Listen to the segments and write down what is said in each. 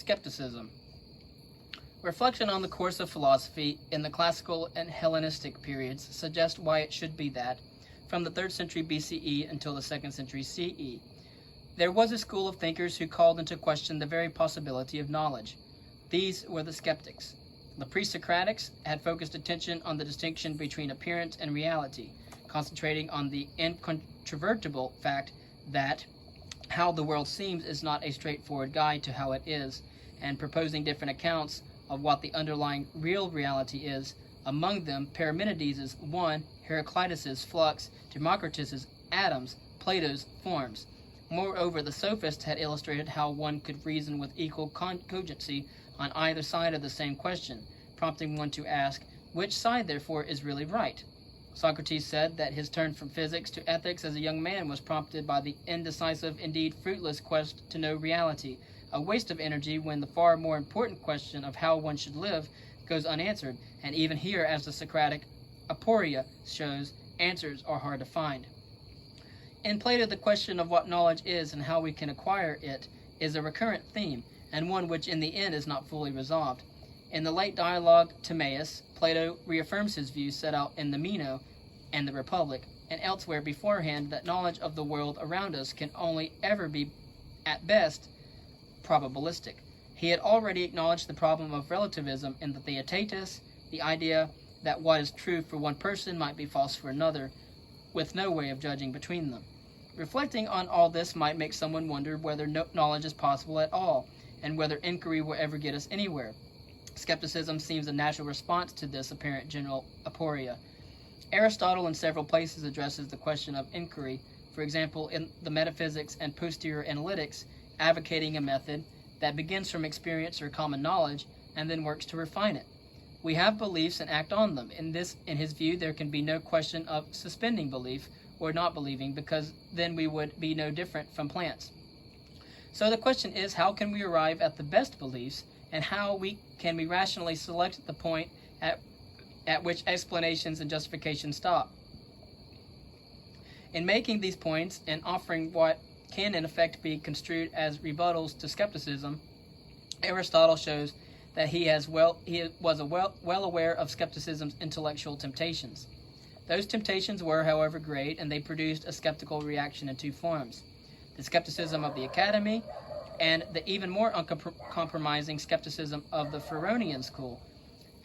Skepticism. Reflection on the course of philosophy in the classical and Hellenistic periods suggests why it should be that, from the 3rd century BCE until the 2nd century CE, there was a school of thinkers who called into question the very possibility of knowledge. These were the skeptics. The pre-Socratics had focused attention on the distinction between appearance and reality, concentrating on the incontrovertible fact that how the world seems is not a straightforward guide to how it is, and proposing different accounts of what the underlying real reality is, among them Parmenides' one, Heraclitus' flux, Democritus' atoms, Plato's forms. Moreover, the sophists had illustrated how one could reason with equal cogency on either side of the same question, prompting one to ask, which side, therefore, is really right? Socrates said that his turn from physics to ethics as a young man was prompted by the indecisive, indeed fruitless quest to know reality, a waste of energy when the far more important question of how one should live goes unanswered, and even here, as the Socratic aporia shows, answers are hard to find. In Plato, the question of what knowledge is and how we can acquire it is a recurrent theme, and one which in the end is not fully resolved. In the late dialogue Timaeus, Plato reaffirms his views set out in the Meno and the Republic, and elsewhere beforehand, that knowledge of the world around us can only ever be, at best, probabilistic. He had already acknowledged the problem of relativism in the Theaetetus, the idea that what is true for one person might be false for another, with no way of judging between them. Reflecting on all this might make someone wonder whether knowledge is possible at all, and whether inquiry will ever get us anywhere. Skepticism seems a natural response to this apparent general aporia. Aristotle in several places addresses the question of inquiry, for example in the Metaphysics and Posterior Analytics, advocating a method that begins from experience or common knowledge and then works to refine it. We have beliefs and act on them. In his view, there can be no question of suspending belief or not believing, because then we would be no different from plants. So the question is, how can we arrive at the best beliefs, and how can we rationally select the point at which explanations and justifications stop? In making these points and offering what can in effect be construed as rebuttals to skepticism, Aristotle shows that he was well aware of skepticism's intellectual temptations. Those temptations were, however, great, and they produced a skeptical reaction in two forms: the skepticism of the Academy and the even more uncompromising skepticism of the Phaeronian school.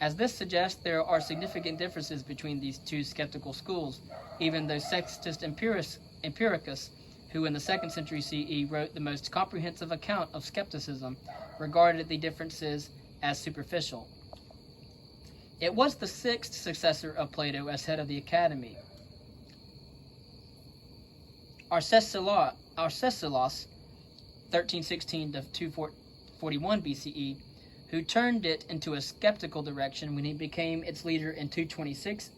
As this suggests, there are significant differences between these two skeptical schools, even though Sextus Empiricus, who in the 2nd century CE wrote the most comprehensive account of skepticism, regarded the differences as superficial. It was the 6th successor of Plato as head of the Academy, Arcesilaus, 1316 to 241 BCE, who turned it into a skeptical direction when he became its leader in 266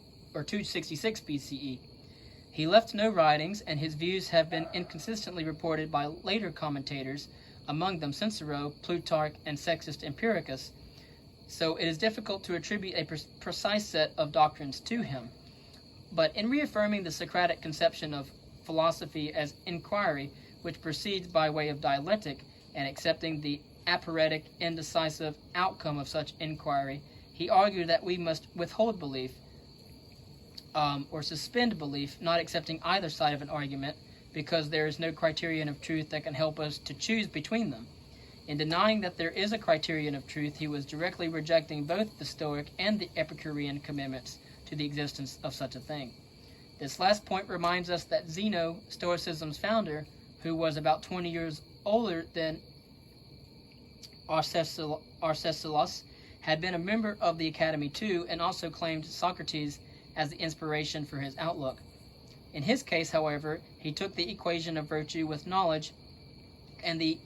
BCE. He left no writings, and his views have been inconsistently reported by later commentators, among them Cicero, Plutarch, and Sextus Empiricus, so it is difficult to attribute a precise set of doctrines to him. But in reaffirming the Socratic conception of philosophy as inquiry, which proceeds by way of dialectic, and accepting the aporetic, indecisive outcome of such inquiry, he argued that we must withhold belief, or suspend belief, not accepting either side of an argument, because there is no criterion of truth that can help us to choose between them. In denying that there is a criterion of truth, he was directly rejecting both the Stoic and the Epicurean commitments to the existence of such a thing. This last point reminds us that Zeno, Stoicism's founder, who was about 20 years older than Arcesilaus, had been a member of the Academy too, and also claimed Socrates as the inspiration for his outlook. In his case, however, he took the equation of virtue with knowledge and the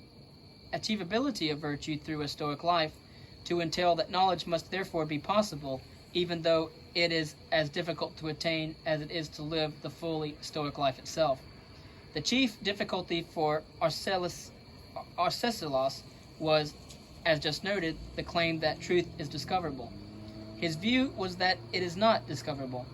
achievability of virtue through a Stoic life to entail that knowledge must therefore be possible, even though it is as difficult to attain as it is to live the fully Stoic life itself. The chief difficulty for Arcesilaus was, as just noted, the claim that truth is discoverable. His view was that it is not discoverable.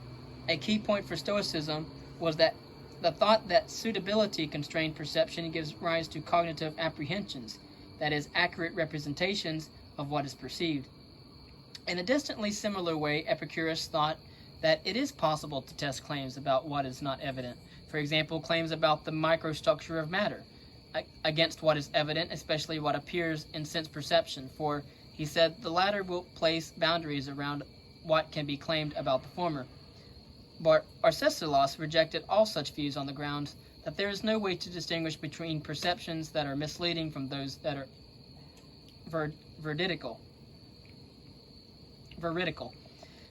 A key point for Stoicism was that the thought that suitability constrained perception gives rise to cognitive apprehensions. that is, accurate representations of what is perceived. In a distantly similar way, Epicurus thought that it is possible to test claims about what is not evident. For example, claims about the microstructure of matter against what is evident, especially what appears in sense perception, for, he said, the latter will place boundaries around what can be claimed about the former. But Arcesilaus rejected all such views on the grounds that there is no way to distinguish between perceptions that are misleading from those that are veridical.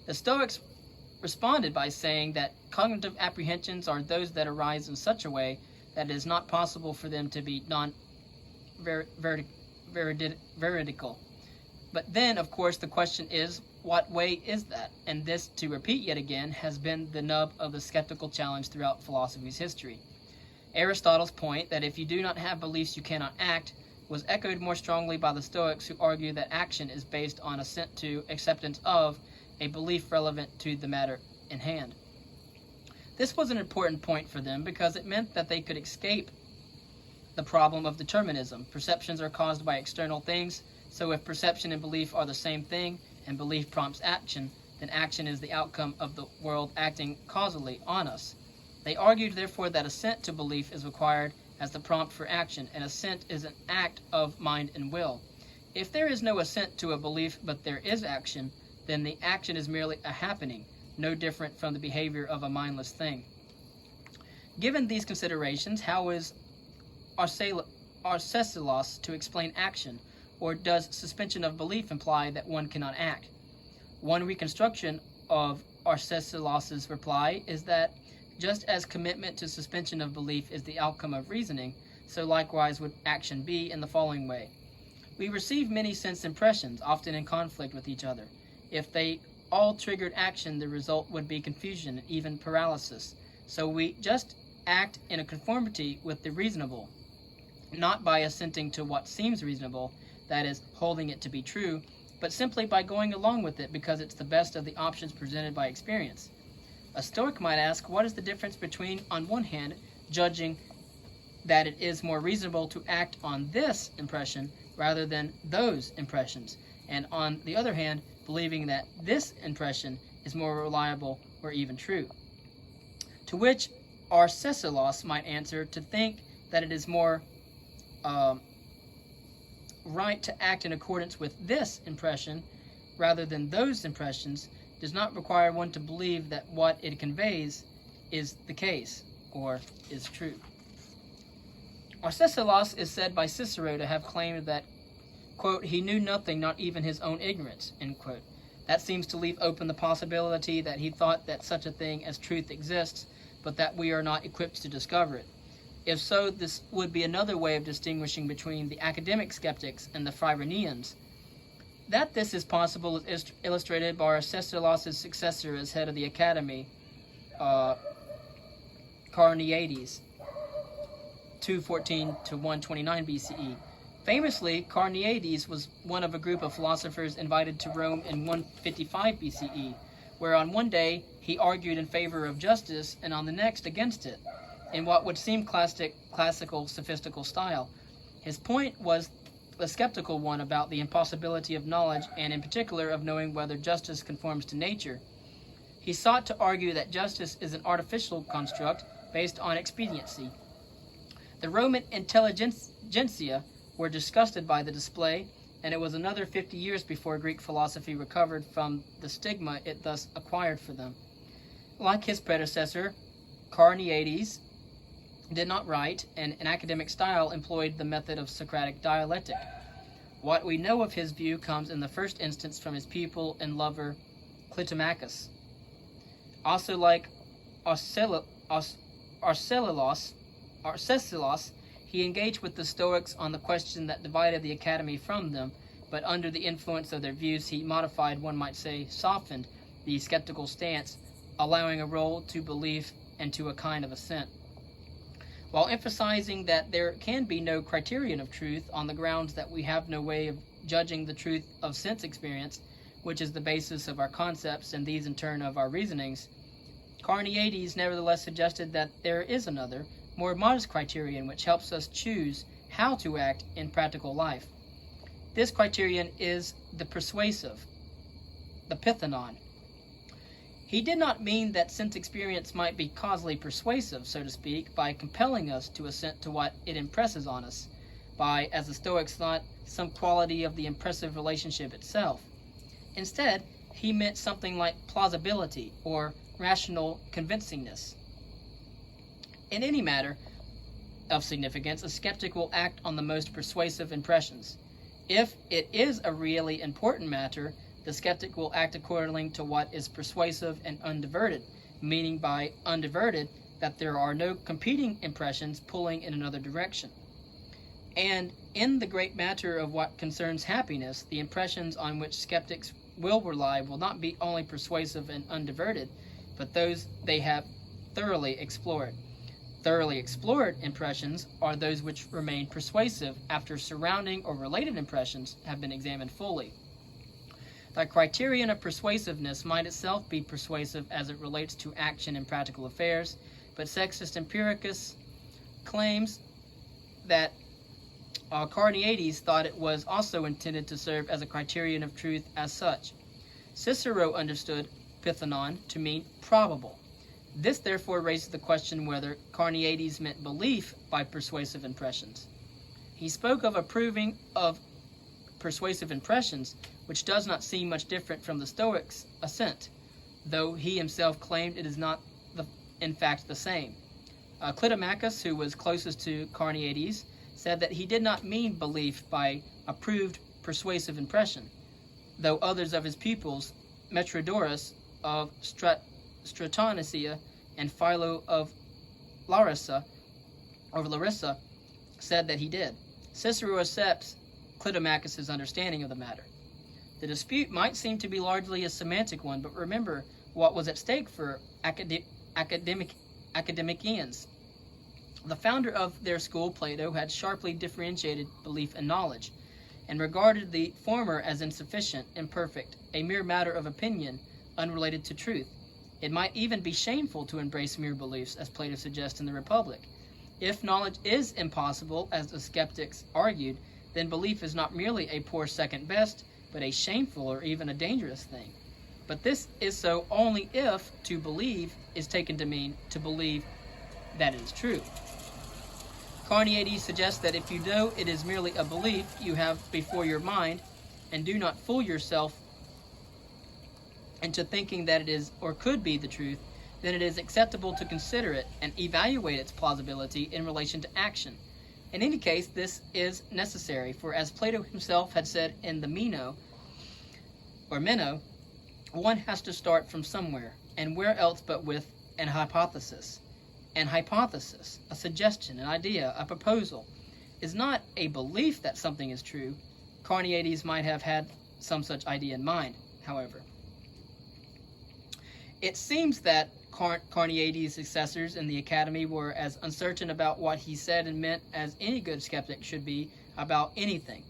The Stoics responded by saying that cognitive apprehensions are those that arise in such a way that it is not possible for them to be veridical. But then, of course, the question is, what way is that? And this, to repeat yet again, has been the nub of the skeptical challenge throughout philosophy's history. Aristotle's point that if you do not have beliefs you cannot act was echoed more strongly by the Stoics, who argue that action is based on assent to, acceptance of, a belief relevant to the matter in hand. This was an important point for them because it meant that they could escape the problem of determinism. Perceptions are caused by external things, so if perception and belief are the same thing, and belief prompts action, then action is the outcome of the world acting causally on us. They argued, therefore, that assent to belief is required as the prompt for action, and assent is an act of mind and will. If there is no assent to a belief, but there is action, then the action is merely a happening, no different from the behavior of a mindless thing. Given these considerations, how is Arcesilaus to explain action, or does suspension of belief imply that one cannot act? One reconstruction of Arcesilaus's reply is that just as commitment to suspension of belief is the outcome of reasoning, so likewise would action be in the following way. We receive many sense impressions, often in conflict with each other. If they all triggered action, the result would be confusion and even paralysis. So we just act in a conformity with the reasonable, not by assenting to what seems reasonable, that is, holding it to be true, but simply by going along with it because it's the best of the options presented by experience. A Stoic might ask, what is the difference between, on one hand, judging that it is more reasonable to act on this impression rather than those impressions, and on the other hand, believing that this impression is more reliable or even true? To which Arcesilaus might answer, to think that it is more right to act in accordance with this impression rather than those impressions does not require one to believe that what it conveys is the case or is true. Arcesilaus is said by Cicero to have claimed that, quote, he knew nothing, not even his own ignorance, end quote. That seems to leave open the possibility that he thought that such a thing as truth exists, but that we are not equipped to discover it. If so, this would be another way of distinguishing between the academic skeptics and the Phrynians. That this is possible is illustrated by Arcesilaus' successor as head of the academy, Carneades, 214 to 129 BCE. Famously, Carneades was one of a group of philosophers invited to Rome in 155 BCE, where on one day he argued in favor of justice and on the next against it, in what would seem classical sophistical style. His point was a skeptical one about the impossibility of knowledge, and in particular of knowing whether justice conforms to nature. He sought to argue that justice is an artificial construct based on expediency. The Roman intelligentsia were disgusted by the display, and it was another 50 years before Greek philosophy recovered from the stigma it thus acquired for them. Like his predecessor, Carneades did not write, and in academic style employed the method of Socratic dialectic. What we know of his view comes in the first instance from his pupil and lover Clitomachus. Also, like Arcesilaus, he engaged with the Stoics on the question that divided the academy from them, but under the influence of their views he modified, one might say softened, the skeptical stance, allowing a role to belief and to a kind of assent. While emphasizing that there can be no criterion of truth on the grounds that we have no way of judging the truth of sense experience, which is the basis of our concepts and these in turn of our reasonings, Carneades nevertheless suggested that there is another, more modest criterion which helps us choose how to act in practical life. This criterion is the persuasive, the pithanon. He did not mean that sense experience might be causally persuasive, so to speak, by compelling us to assent to what it impresses on us, by, as the Stoics thought, some quality of the impressive relationship itself. Instead, he meant something like plausibility or rational convincingness. In any matter of significance, a skeptic will act on the most persuasive impressions. If it is a really important matter, the skeptic will act according to what is persuasive and undiverted, meaning by undiverted that there are no competing impressions pulling in another direction. And in the great matter of what concerns happiness, the impressions on which skeptics will rely will not be only persuasive and undiverted, but those they have thoroughly explored. Thoroughly explored impressions are those which remain persuasive after surrounding or related impressions have been examined fully. The criterion of persuasiveness might itself be persuasive as it relates to action in practical affairs, but Sextus Empiricus claims that Carneades thought it was also intended to serve as a criterion of truth as such. Cicero understood pithanon to mean probable. This therefore raises the question whether Carneades meant belief by persuasive impressions. He spoke of approving of persuasive impressions, which does not seem much different from the Stoics' assent, though he himself claimed it is not in fact the same. Clitomachus, who was closest to Carneades, said that he did not mean belief by approved persuasive impression, though others of his pupils, Metrodorus of Stratonicia and Philo of Larissa, said that he did. Cicero accepts Clitomachus' understanding of the matter. The dispute might seem to be largely a semantic one, but remember what was at stake for academicians. The founder of their school, Plato, had sharply differentiated belief and knowledge, and regarded the former as insufficient, imperfect, a mere matter of opinion, unrelated to truth. It might even be shameful to embrace mere beliefs, as Plato suggests in the Republic. If knowledge is impossible, as the skeptics argued, then belief is not merely a poor second best, but a shameful or even a dangerous thing. But this is so only if to believe is taken to mean to believe that it is true. Carneades suggests that if you know it is merely a belief you have before your mind, and do not fool yourself into thinking that it is or could be the truth, then it is acceptable to consider it and evaluate its plausibility in relation to action. In any case, this is necessary, for as Plato himself had said in the Meno, one has to start from somewhere, and where else but with an hypothesis. An hypothesis, a suggestion, an idea, a proposal, is not a belief that something is true. Carneades might have had some such idea in mind, however. It seems that Carneades' successors in the Academy were as uncertain about what he said and meant as any good skeptic should be about anything.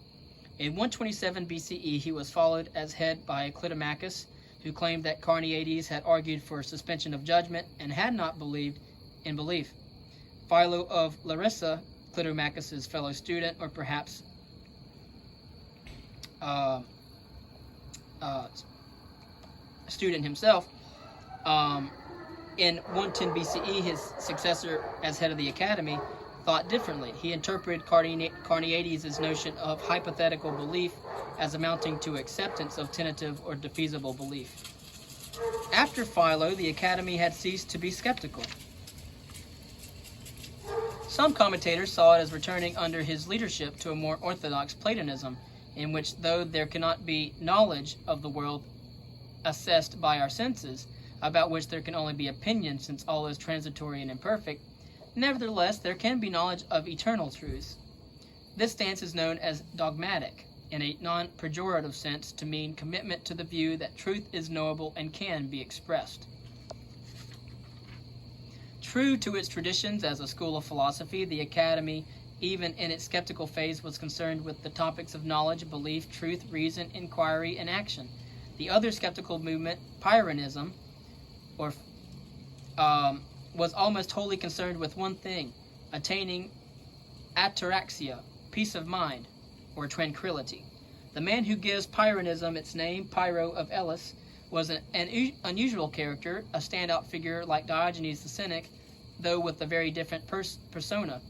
In 127 BCE, he was followed as head by Clitomachus, who claimed that Carneades had argued for suspension of judgment and had not believed in belief. Philo of Larissa, Clitomachus' fellow student, or perhaps student himself, in 110 BCE, his successor as head of the Academy thought differently. He interpreted Carneades' notion of hypothetical belief as amounting to acceptance of tentative or defeasible belief. After Philo, the Academy had ceased to be skeptical. Some commentators saw it as returning under his leadership to a more orthodox Platonism, in which, though there cannot be knowledge of the world assessed by our senses, about which there can only be opinion since all is transitory and imperfect, nevertheless there can be knowledge of eternal truths. This stance is known as dogmatic, in a non-pejorative sense, to mean commitment to the view that truth is knowable and can be expressed. True to its traditions as a school of philosophy, the Academy, even in its skeptical phase, was concerned with the topics of knowledge, belief, truth, reason, inquiry, and action. The other skeptical movement, Pyrrhonism, was almost wholly concerned with one thing: attaining ataraxia, peace of mind, or tranquility. The man who gives Pyrrhonism its name, Pyrrho of Elis, was an unusual character, a standout figure like Diogenes the Cynic, though with a very different persona.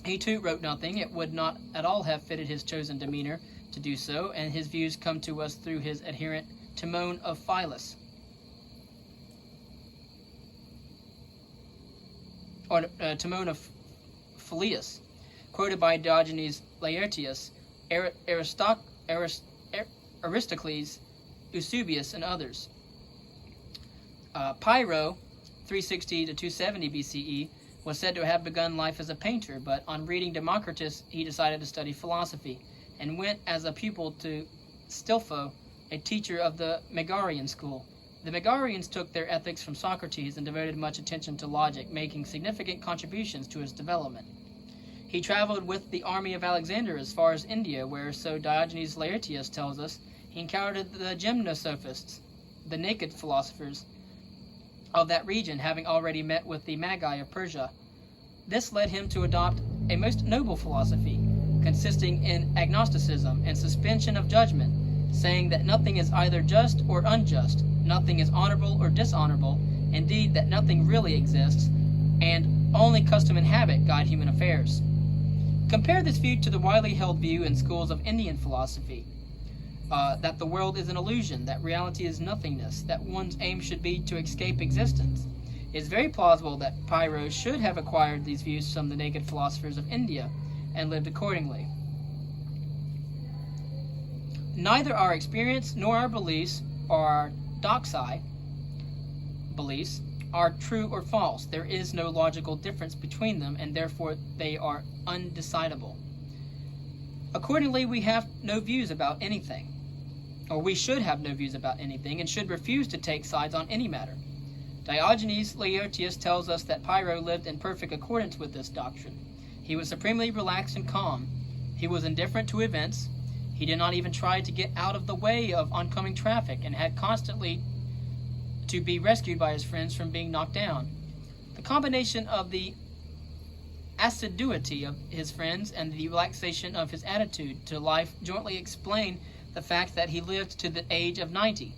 He too wrote nothing. It would not at all have fitted his chosen demeanor to do so, and his views come to us through his adherent Timon of Philus. Or Timon of Philus, quoted by Diogenes Laertius, Aristocles, Eusebius, and others. Pyrrho, 360 to 270 BCE, was said to have begun life as a painter, but on reading Democritus, he decided to study philosophy, and went as a pupil to Stilpho, a teacher of the Megarian school. The Megarians took their ethics from Socrates and devoted much attention to logic, making significant contributions to its development. He traveled with the army of Alexander as far as India, where, so Diogenes Laertius tells us, he encountered the gymnosophists, the naked philosophers of that region, having already met with the Magi of Persia. This led him to adopt a most noble philosophy, consisting in agnosticism and suspension of judgment, saying that nothing is either just or unjust, nothing is honorable or dishonorable, indeed that nothing really exists, and only custom and habit guide human affairs. Compare this view to the widely held view in schools of Indian philosophy, that the world is an illusion, that reality is nothingness, that one's aim should be to escape existence. It is very plausible that Pyrrho should have acquired these views from the naked philosophers of India and lived accordingly. Neither our experience nor our beliefs or our doxai beliefs are true or false. There is no logical difference between them, and therefore they are undecidable. Accordingly, we have no views about anything, or we should have no views about anything, and should refuse to take sides on any matter. Diogenes Laertius tells us that Pyrrho lived in perfect accordance with this doctrine. He was supremely relaxed and calm. He was indifferent to events. He did not even try to get out of the way of oncoming traffic, and had constantly to be rescued by his friends from being knocked down. The combination of the assiduity of his friends and the relaxation of his attitude to life jointly explain the fact that he lived to the age of 90.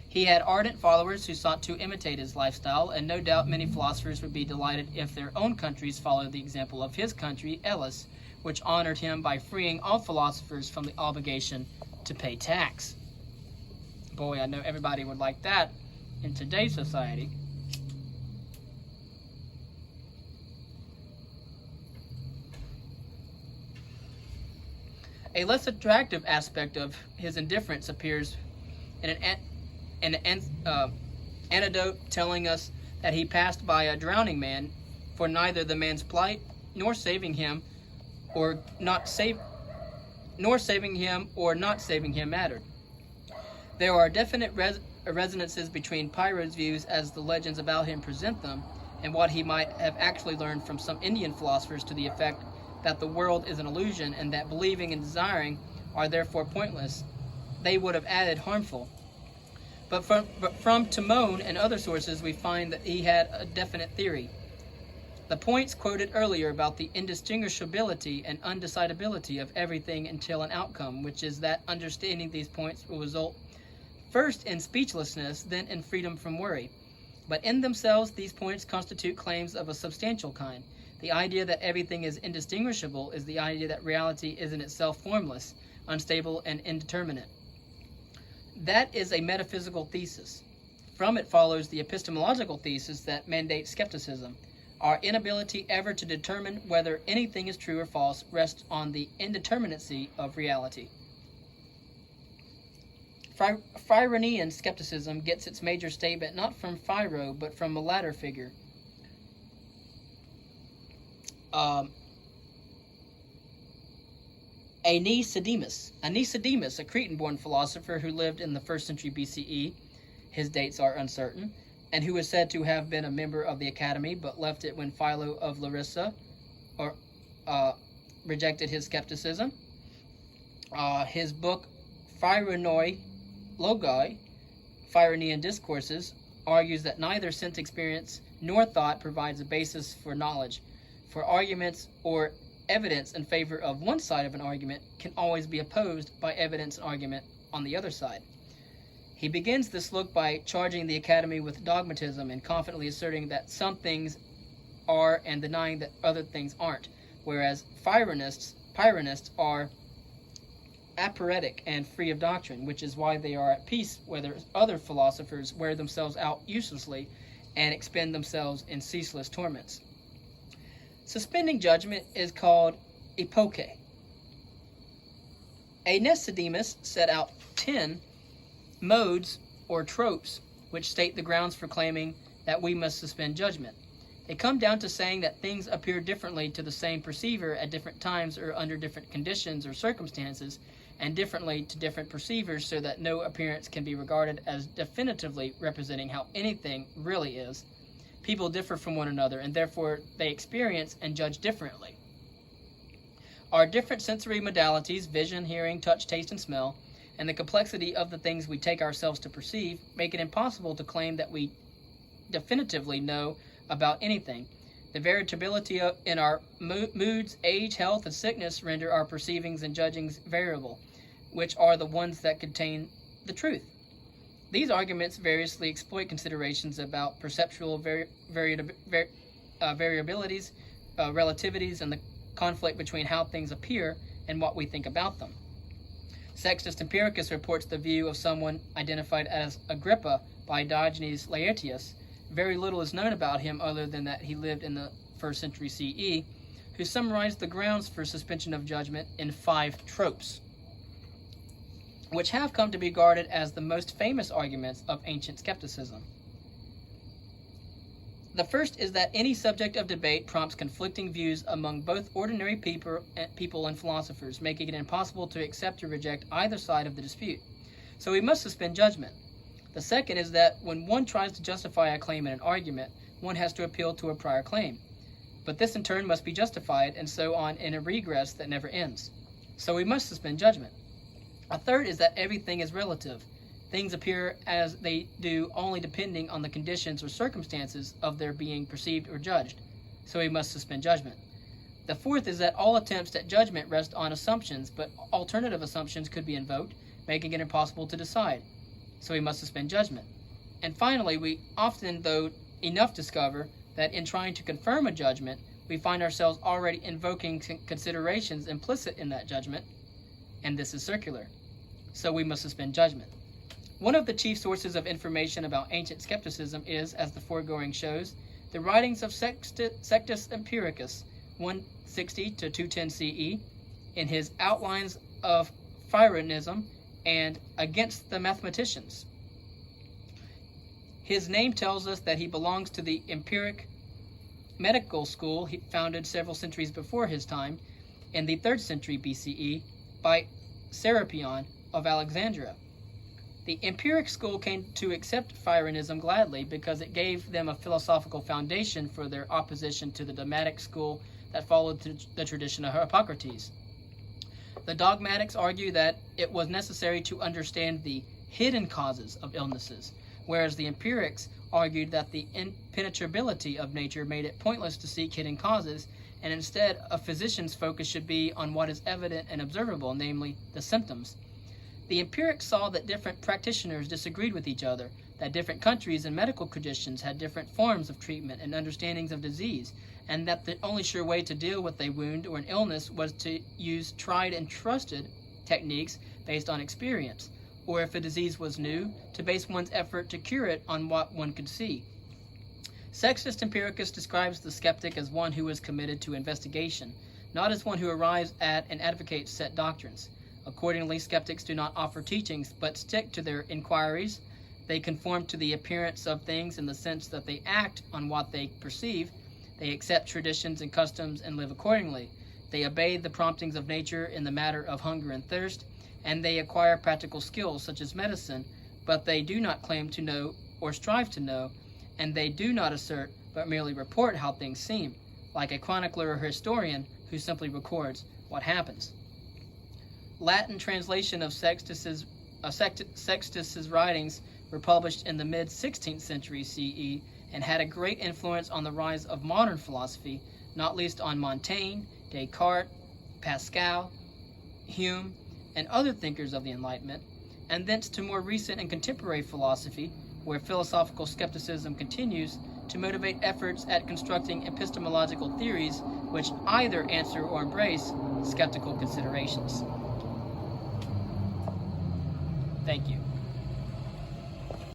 He had ardent followers who sought to imitate his lifestyle, and no doubt many philosophers would be delighted if their own countries followed the example of his country, Elis, which honored him by freeing all philosophers from the obligation to pay tax. Boy, I know everybody would like that in today's society. A less attractive aspect of his indifference appears in an anecdote telling us that he passed by a drowning man, for neither the man's plight nor saving him or not saving him mattered. There are definite resonances between Pyrrho's views as the legends about him present them, and what he might have actually learned from some Indian philosophers to the effect that the world is an illusion and that believing and desiring are therefore pointless. They would have added harmful. But from Timon and other sources, we find that he had a definite theory. The points quoted earlier about the indistinguishability and undecidability of everything until an outcome, which is that understanding these points will result first in speechlessness, then in freedom from worry. But in themselves, these points constitute claims of a substantial kind. The idea that everything is indistinguishable is the idea that reality is in itself formless, unstable, and indeterminate. That is a metaphysical thesis. From it follows the epistemological thesis that mandates skepticism. Our inability ever to determine whether anything is true or false rests on the indeterminacy of reality. Pyrrhonian skepticism gets its major statement not from Pyrrho, but from a latter figure. Nicodemus, a Cretan-born philosopher who lived in the 1st century BCE, his dates are uncertain, and who is said to have been a member of the Academy, but left it when Philo of Larissa rejected his skepticism. His book, Pyrrhonoi Logoi, Pyrrhonian Discourses, argues that neither sense experience nor thought provides a basis for knowledge, for arguments, or evidence in favor of one side of an argument can always be opposed by evidence and argument on the other side. He begins this look by charging the Academy with dogmatism and confidently asserting that some things are and denying that other things aren't, whereas Pyrrhonists are apeiretic and free of doctrine, which is why they are at peace, whether other philosophers wear themselves out uselessly and expend themselves in ceaseless torments. Suspending judgment is called epoche. A Nicodemus set out 10 modes or tropes which state the grounds for claiming that we must suspend judgment. They come down to saying that things appear differently to the same perceiver at different times or under different conditions or circumstances, and differently to different perceivers, so that no appearance can be regarded as definitively representing how anything really is. People differ from one another, and therefore they experience and judge differently. Our different sensory modalities, vision, hearing, touch, taste, and smell, and the complexity of the things we take ourselves to perceive, make it impossible to claim that we definitively know about anything. The variability in our moods, age, health, and sickness render our perceivings and judgings variable, which are the ones that contain the truth. These arguments variously exploit considerations about perceptual variabilities, relativities, and the conflict between how things appear and what we think about them. Sextus Empiricus reports the view of someone identified as Agrippa by Diogenes Laertius. Very little is known about him other than that he lived in the 1st century CE, who summarized the grounds for suspension of judgment in 5 tropes, which have come to be regarded as the most famous arguments of ancient skepticism. The first is that any subject of debate prompts conflicting views among both ordinary people and philosophers, making it impossible to accept or reject either side of the dispute. So we must suspend judgment. The second is that when one tries to justify a claim in an argument, one has to appeal to a prior claim. But this in turn must be justified, and so on in a regress that never ends. So we must suspend judgment. A third is that everything is relative. Things appear as they do only depending on the conditions or circumstances of their being perceived or judged. So we must suspend judgment. The fourth is that all attempts at judgment rest on assumptions, but alternative assumptions could be invoked, making it impossible to decide. So we must suspend judgment. And finally, we often, though enough, discover that in trying to confirm a judgment, we find ourselves already invoking considerations implicit in that judgment, and this is circular. So we must suspend judgment. One of the chief sources of information about ancient skepticism is, as the foregoing shows, the writings of Sextus Empiricus, 160 to 210 CE, in his Outlines of Pyrrhonism and Against the Mathematicians. His name tells us that he belongs to the empiric medical school he founded several centuries before his time, in the 3rd century BCE, by Serapion of Alexandria. The empiric school came to accept Pyrrhonism gladly because it gave them a philosophical foundation for their opposition to the dogmatic school that followed the tradition of Hippocrates. The dogmatics argue that it was necessary to understand the hidden causes of illnesses, whereas the empirics argued that the impenetrability of nature made it pointless to seek hidden causes, and instead a physician's focus should be on what is evident and observable, namely the symptoms. The empirics saw that different practitioners disagreed with each other, that different countries and medical traditions had different forms of treatment and understandings of disease, and that the only sure way to deal with a wound or an illness was to use tried and trusted techniques based on experience, or if a disease was new, to base one's effort to cure it on what one could see. Sextus Empiricus describes the skeptic as one who is committed to investigation, not as one who arrives at and advocates set doctrines. Accordingly, skeptics do not offer teachings, but stick to their inquiries. They conform to the appearance of things in the sense that they act on what they perceive. They accept traditions and customs and live accordingly. They obey the promptings of nature in the matter of hunger and thirst, and they acquire practical skills such as medicine, but they do not claim to know or strive to know, and they do not assert but merely report how things seem, like a chronicler or historian who simply records what happens. Latin translation of Sextus's writings were published in the mid-16th century CE and had a great influence on the rise of modern philosophy, not least on Montaigne, Descartes, Pascal, Hume, and other thinkers of the Enlightenment, and thence to more recent and contemporary philosophy, where philosophical skepticism continues to motivate efforts at constructing epistemological theories which either answer or embrace skeptical considerations. Thank you.